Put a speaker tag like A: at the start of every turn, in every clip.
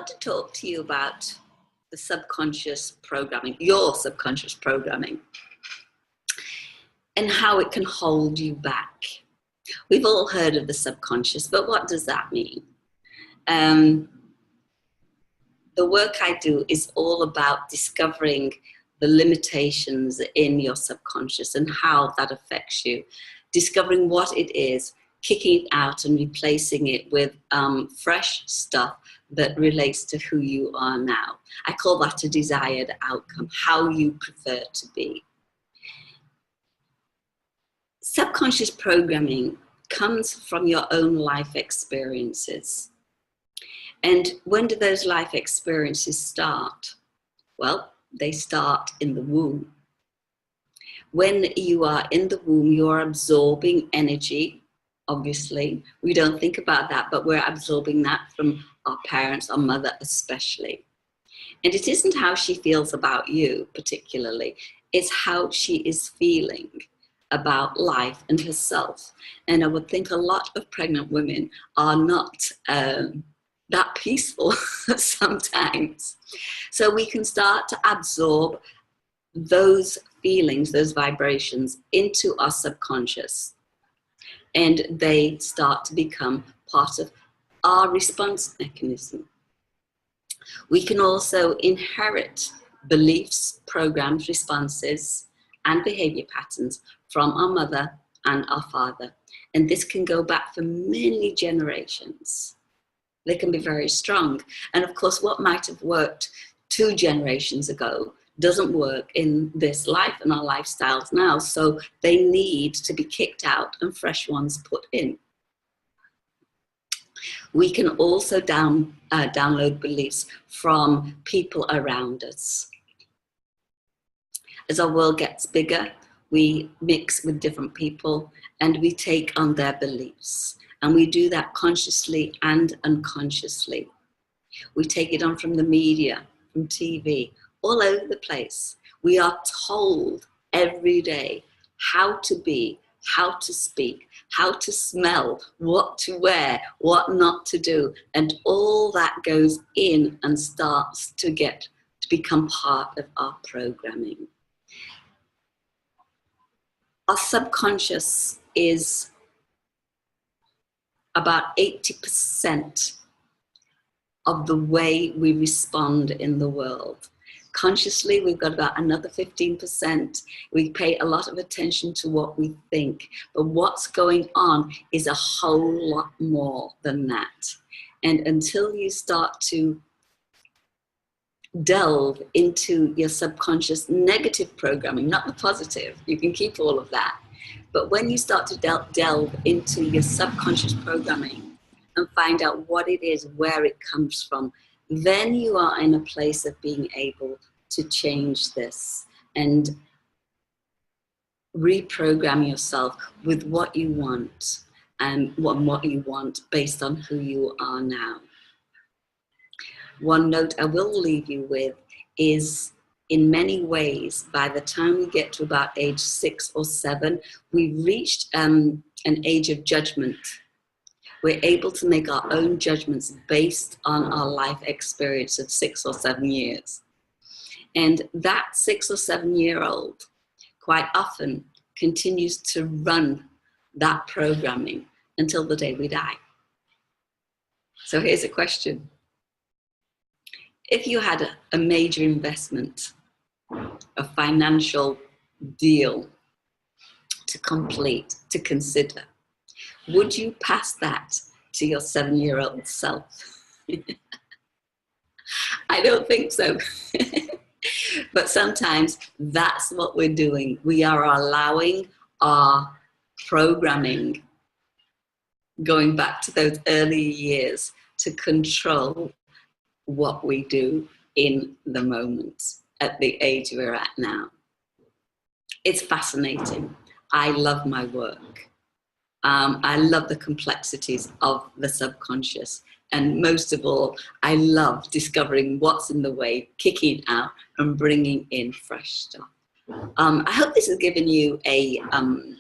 A: to talk to you about the subconscious programming, your subconscious programming, and how it can hold you back. We've all heard of the subconscious, but what does that mean? The work I do is all about discovering the limitations in your subconscious and how that affects you, discovering what it is, kicking it out and replacing it with fresh stuff that relates to who you are now. I call that a desired outcome, how you prefer to be. Subconscious programming comes from your own life experiences. And when do those life experiences start? Well, they start in the womb. When you are in the womb, you're absorbing energy. Obviously, we don't think about that, but we're absorbing that from our parents, our mother especially. And it isn't how she feels about you particularly, it's how she is feeling about life and herself. And I would think a lot of pregnant women are not that peaceful sometimes. So we can start to absorb those feelings, those vibrations into our subconscious. And they start to become part of our response mechanism. We can also inherit beliefs, programs, responses, and behavior patterns from our mother and our father. And this can go back for many generations. They can be very strong. And of course, what might have worked 2 generations ago doesn't work in this life and our lifestyles now. So they need to be kicked out and fresh ones put in. We can also download beliefs from people around us. As our world gets bigger, we mix with different people and we take on their beliefs. And we do that consciously and unconsciously. We take it on from the media, from TV, all over the place. We are told every day how to be, how to speak, how to smell, what to wear, what not to do. And all that goes in and starts to become part of our programming. Our subconscious is about 80% of the way we respond in the world. Consciously, we've got about another 15%. We pay a lot of attention to what we think, but what's going on is a whole lot more than that. And until you start to delve into your subconscious negative programming, not the positive, you can keep all of that. But when you start to delve into your subconscious programming and find out what it is, where it comes from, then you are in a place of being able to change this and reprogram yourself with what you want and what you want based on who you are now. One note I will leave you with is, in many ways, by the time we get to about age 6 or 7, we've reached an age of judgment. We're able to make our own judgments based on our life experience of 6 or 7 years. And that 6 or 7-year-old quite often continues to run that programming until the day we die. So here's a question. If you had a major investment, a financial deal to complete, to consider, would you pass that to your 7-year-old self? I don't think so. But sometimes that's what we're doing. We are allowing our programming, going back to those early years, to control what we do in the moment at the age we're at now. It's fascinating. I love my work. I love the complexities of the subconscious. And most of all, I love discovering what's in the way, kicking it out and bringing in fresh stuff. I hope this has given you an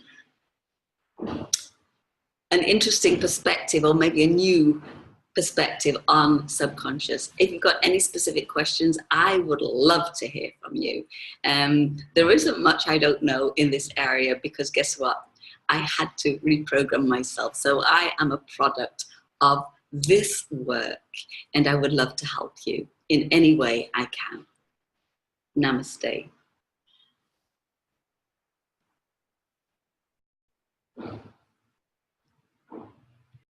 A: interesting perspective, or maybe a new perspective on subconscious. If you've got any specific questions, I would love to hear from you. There isn't much I don't know in this area, because guess what? I had to reprogram myself. So I am a product of this work, and I would love to help you in any way I can. Namaste.